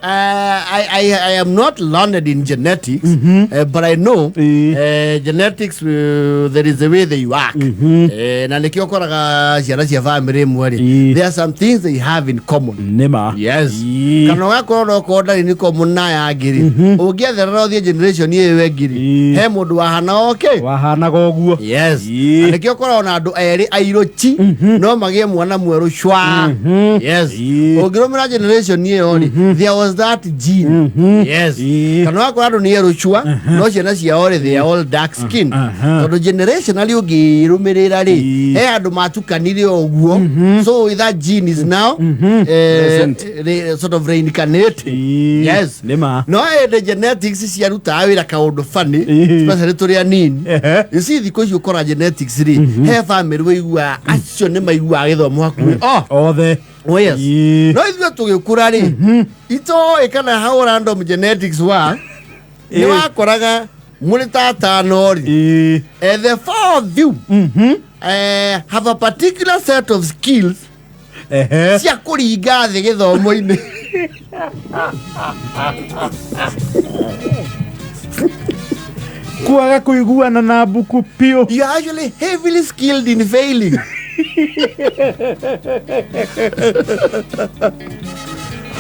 I am not learned in genetics, but I know genetics, there is a way they work. Na nikiokoraga ciana cia family mweri, there are some things they have in common. Nema. Yes. Kana wako no koda ni common na ya ngiri. Ungietherera the generation ye ngiri. He mundu wahana okay. Wahana goguo. Yes. Nikiokoraga na andu eri airochi no magie mwana mweru shwa. Yes. Ungiromera generation ye oni. There was that gene. Yes. Kana wako andu ni eruchwa no ciana cia ore they are all dark skin. Tondu generation ali ugirumirira ri he andu matukanire oguo. So that gene is now sort of reincarnated. Yes. Nema. No the genetics cia ruta wira kaundu funny especially turi anini. You see because you call genetics ri he family we igua acio ni maigua githomo hakuhi othe. Oh yes. No ithu tugikura ri ito ekana how random genetics wa ni wakoraga muri tata nori the four of you have a particular set of skills cia kuringa thi githomo-ini. Kuaga kuiguana na buku pio. You are actually heavily skilled in failing.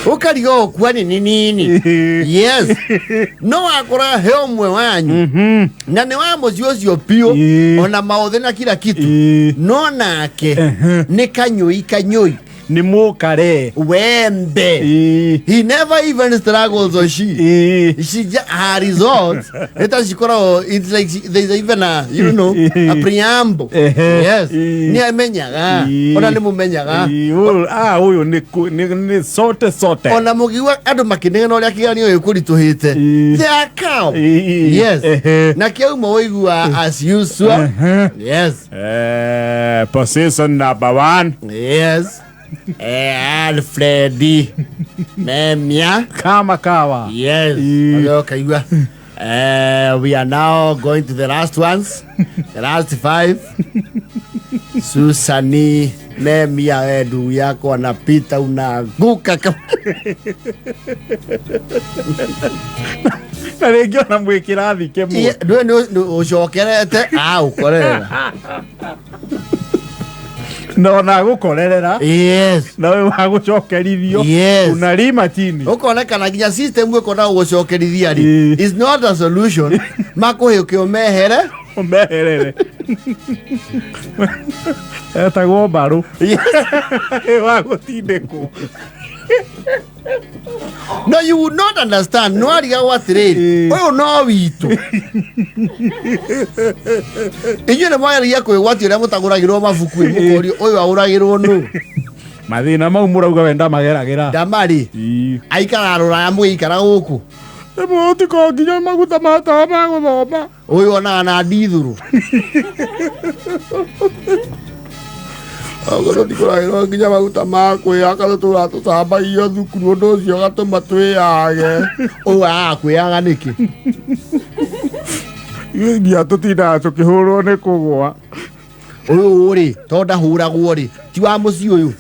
Ukarigo kwani nini? Yes. No akora heomwe wanyu. Na ne wamo cio pio ona maothe na kila kitu. No nake ni kanyoi. Ni mukare. Wembe. He never even struggles or she. She just her results. It's like there's even a a preamble. Yes. Ni amenyaga. Ona ni mumenyaga. Uyu ni sote. Ona mugiwa andu makinega no ria kiganio ikurituhite. They are cow. Yes. Na kia umo wigua as usual. Yes. Position number 1. Yes. Alfredi Memia kama kawa. Yes. Okay. We are now going to the last ones. The last 5. Susani Memia edu yako anapita unaanguka kama Naregio na mwekira thike mu. No ucokerete ukorera. No na gukorerera. Yes. Na we wa gucokerithio. Yes. Unalima chini. Ukonekana nginya system we kona gucokerithia ri. Is not a solution. Makuhe ukiomehere. Omeherere. Eta go baru. Wa gutindeko. No, you would not understand. No idea what trade. Oh no, witu. Inyo ne mwari yako wati ule mutaguragirwo mabuku mukori oyo auragirwo no. Mathina mau murauga wenda mageragera. Damari. Aikara rora ya muikara guku. Ebo tiko nginya maguta mata maguthoma. Oyo ona na ndithuru. Agora ndikora nginya maguta makwe akatura tutamba iyo thukuru ndo cio gatuma twiyage. O akwiyaga niki? Ngia tutinda tukihurwo ni kugwa. Uyu ri tonda huragwo ri ti wa muci uyu.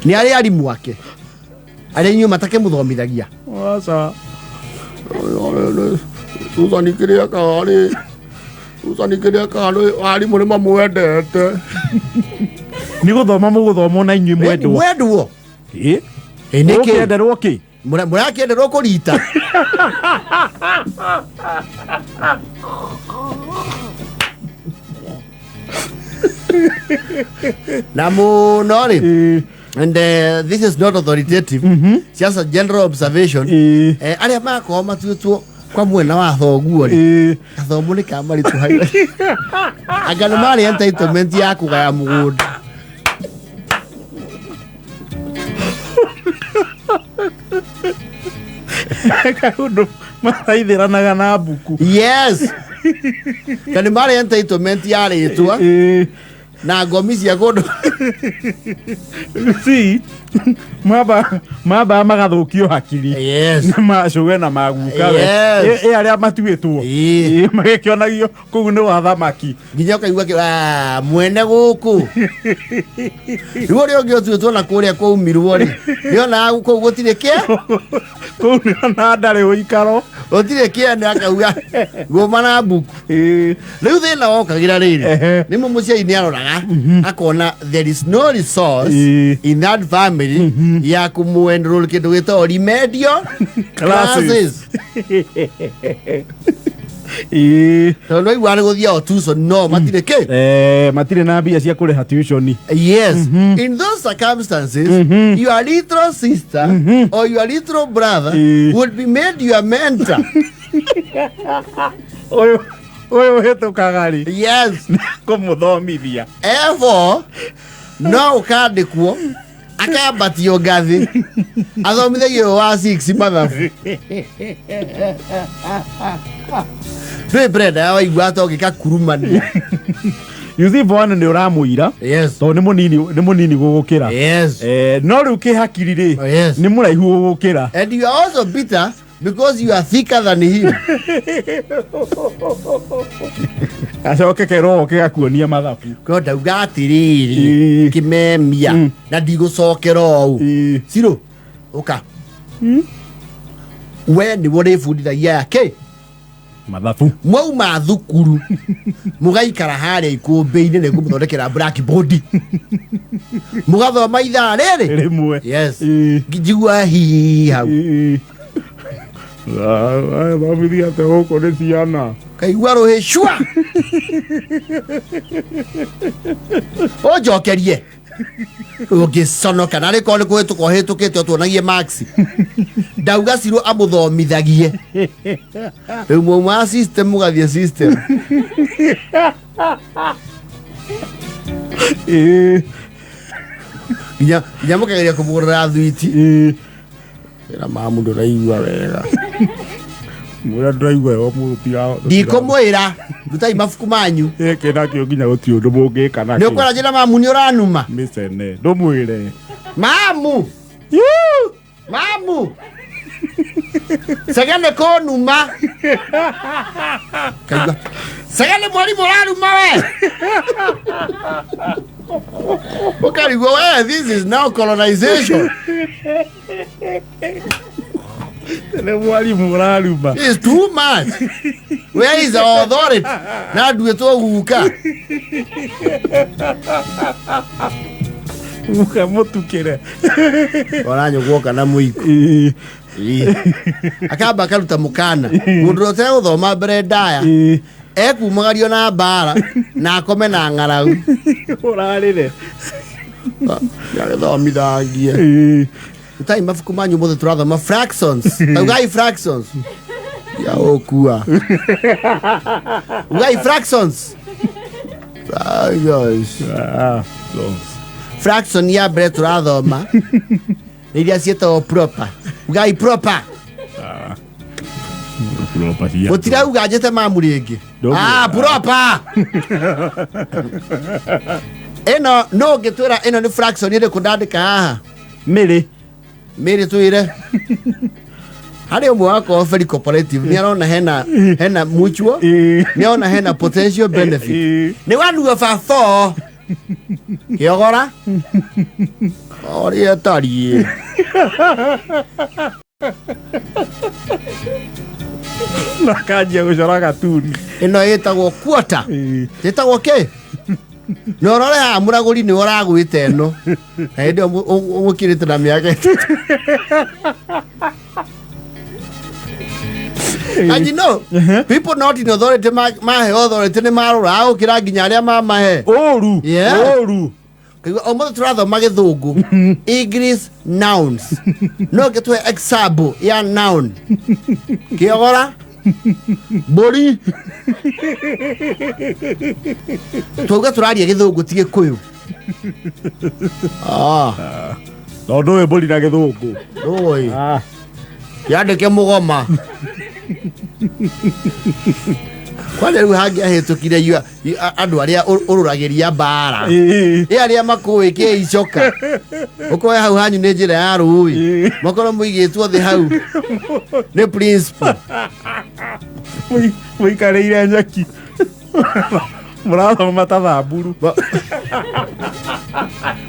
Ni ari mwake. Ari nyu matake muthomithagia. Wasa. Susani kiria kari. Susani kiria kari ari muri mamwendete. Ni guthoma muguthoma na inyu mwendwo. Mwendwo. Niki enderwo ki? Murakienderwo kurita. Namu nori. And this is not authoritative. Just a general observation. Aria mako matutuo kwa mwena wa thoguo ri. Athomu ni kamari tu haira. Agana mari entitlement ya kugaya mugunda. Kaundo mathaithiranaga na buku. Yes. Kana mari entitlement ya ritwa. Na ngomi cia gundu. See, mamba magathukio hakiri Yes. macuge na maguka we aria matuitwo magikionagio kugu ni wa thamaki nginya kaigua mwene guku riu ri ongi otuitwo na kuria kwaumirwo ri niona kuu gutire kia kuu niona ndari uikaro gutire kia ni akauga gumana buku riu thina wokagira riri ni muciari ni aroraga akona there is no resource in that family ya kumuenroll kindu gitwa remedio classes no igwa ni guthia o tuition no matire ki matire na mbia cia kuriha tuition. Yes. In those circumstances your little sister or your little brother would be made your mentor. Oyo hetukaga ri Yes. kumuthomithia Therefore no ukandikwo akabatio ngathi athomithagio wa 6 mathabu Dwe breda waigua togika kurumania. You see bwana ni uramuira. Yes. To ni munini gugukira. Yes. No ru ki hakiri ri Yes. ni muraihu gugukira. And you are also bitter because you are thicker than him. Acoke kero kigakuonia mathabu. Ko ndauga atiriri kimemia na ndigũcokera ũũ. Siro uka. We ni wore fundithagia yake mathabu mwauma thukuru mugaikara haria ikumbi-ini niguo muthondekera blackboard mugathoma ithaa riri rimwe. Yes. Njigua hihi hau thomithia te guku ni ciana kaigua ruhi shwa onjokerie ũngĩconoka na rĩkorwo nĩ kũhĩtũka ũhĩtũkĩte ũtuonagie max ndauga Ciro amũthomithagie rĩu mwauma system mũgathiĩ system nginya mũkageria kũmũgũrĩra thwiti ĩra mamu ndũraigua wega mwĩra ndũraigua o mũndũ tiga ndikũmwĩra rutai mabuku manyu ĩkĩ nakĩo nginya gũtirĩ ũndũ mũngĩka nakĩo. nĩ ũkwĩra njĩra mamu nĩ ũranuma mĩcene ndũmwĩre mamu mamu Sagale kũnuma kaigua Sagale mwarimũ ũranuma we ũkarigwo we this is now colonization. nĩ mwarimũ ũranuma. It's too much. Where is our authority? Na nduĩtwo guka muka mũtukĩre waranyũgwo kana mũiko akamba akaruta mũkana mũndũ ũtegũthoma mbere ndaya ekumagario na mbara na akome na ng'aragu ũrarĩre agĩthomithagie rutai mabuku manyu mũthĩ tũrathoma fractions ugai fractions ya ũkua ugai fractions fraction ya mbere tũrathoma nĩ iria ciĩtagwo proper ugai proper mũtirauga njĩte mamu rĩngĩ proper ĩno no ũngĩtwĩra ĩno nĩ fraction ĩrĩkũ ndandĩka haha mĩrĩ twĩre harĩ ũmwe wa very cooperative nĩ arona hena mutual nĩ arona hena potential benefit nĩ wanua baba kĩogora ũrĩa tariĩ na kanjia gũcora gatuni ĩno ĩtagwo quarter ĩtagwo kĩ na ũrore haha mũragũri nĩ ũragwĩte ĩno na hĩndĩ ĩyo ũmũkĩrĩte na mĩaka and you know people not in authority mahe authority nĩ marũra gũkĩra nginya arĩa mamahe ũru ũru o mũthĩ tũrathoma gĩthũngũ English nouns no gĩtũhe example ya noun kĩogora mbũri twauga tũraria gĩthũngũ ti gĩkũyũ no ndũĩ mbũri na gĩthũngũ ndũĩ yandĩke mũgoma kwani rĩu hangĩahĩtũkire andũ arĩa ũrũragĩria mbara arĩa makũĩ kĩ icoka ũkoe hau hanyu nĩ njĩra ya rũĩ makorwo mũigĩtwo thĩ hau nĩ principal mũikarĩire nyeki mũrathoma tathamburu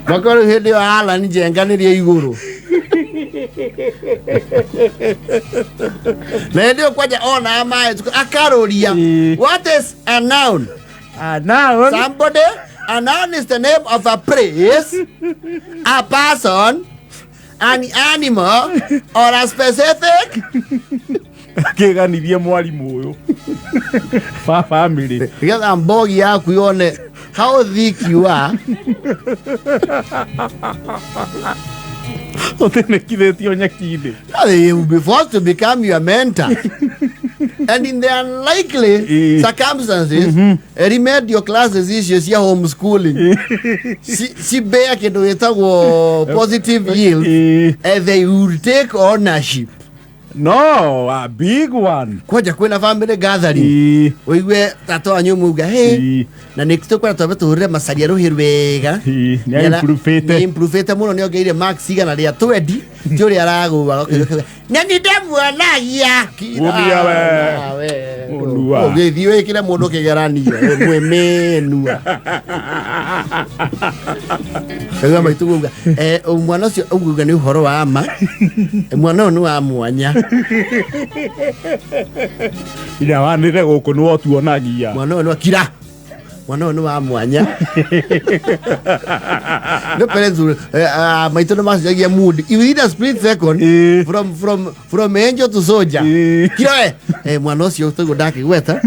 makorwo hĩndĩ ĩyo Alan njenganĩrie igũrũ na hĩndĩ ĩyo kwanja ona amaĩ akaroria what is a noun? A noun? Somebody. A noun is the name of a place, a person, an animal, or a specific. Akĩganirie mwarimũ ũyũ family getha mbogi yaku yone how thick you are. ũtĩnĩkithĩtio nyeki-inĩ. They will be forced to become your mentor. And in the unlikely circumstances, remedial classes issues ya homeschooling. Si bear kĩndũ gĩtagwo positive yield, they will take ownership. No, a big one. Kwaja kwĩna family gathering. Ũigue tata wanyu muga hey na nĩtũkwenda twambe tũhũrĩre macaria rũhĩ rwega. Nĩ improve mũno nĩ ongeire marks igana rĩa 20 ti ũrĩa aragũa. Na nĩ ndamuonagia. Ũmia we. Ũgĩthiĩ wĩkĩre mũndũ kĩgeranio mwĩmenua. Ega maituguga mwana ũcio uguga nĩ ũhoro wa ma. Mwana ũyũ nĩ wa mwanya. Ira wanire gũkũ nĩ wotuonagia. Mwana ũyũ nĩ kira. Mwana ũyũ nĩ wa mwanya. No parents maitũ nĩ macenjagia mood. Within a split second from angel to soldier. Kira mwana ũcio tũguo ndakĩgweta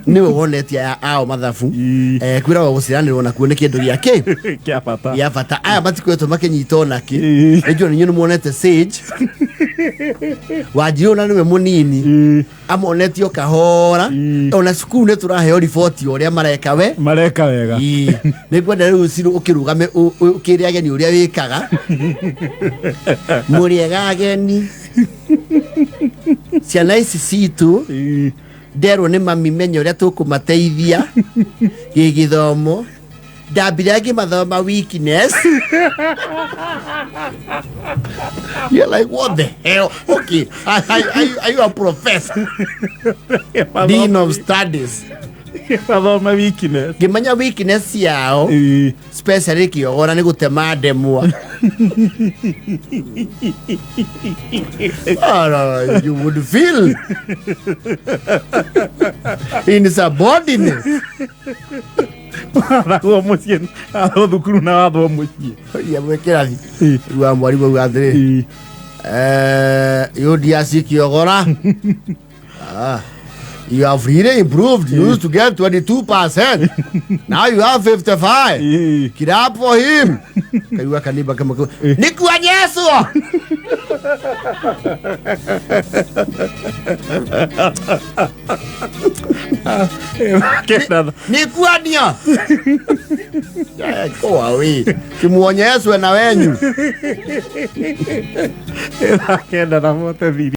nĩwe wonetie ao mathabu. Kwĩra gũciranĩrwo nakuo nĩ kĩndũ gĩake kĩa bata. Aya matikoretwo makĩnyitwo naki. Nĩnjũĩ nĩ muonete Sage Wanjirũ na nĩwe mũnini amonetio kahora. Ona cukuru nĩ tũraheo riboti ũrĩa mareka wega. Nĩngwenda rĩu Ciro ũkĩrũgame ũkĩrĩa ageni ũrĩa wĩkaga. Mũrĩega ageni. Ciana ici citũ nderwo nĩ mami menya ũrĩa tũkũmateithia gĩgĩthomo. Ndambire ngĩmathoma weakness. You're like, what the hell? Okay, are you a professor? Dean of Studies. Mathoma weakness. Ngĩmenya weakness yao specially kĩogora nĩ gũtema ndemwa. You would feel insubordinate. Athwo mũciĩ athwo thukuru na athwo mũciĩ. Ya mwĩkĩra thi wa mwarimũ uga atĩrĩ yũndiaci kĩogora. You have really improved. You used to get 22%. Now you have 55. Get up for him. Kayua kaniba kama nikuanyeswo. Nikuania. Go away. Kimuonyeswe na wenyu. Kenda na mote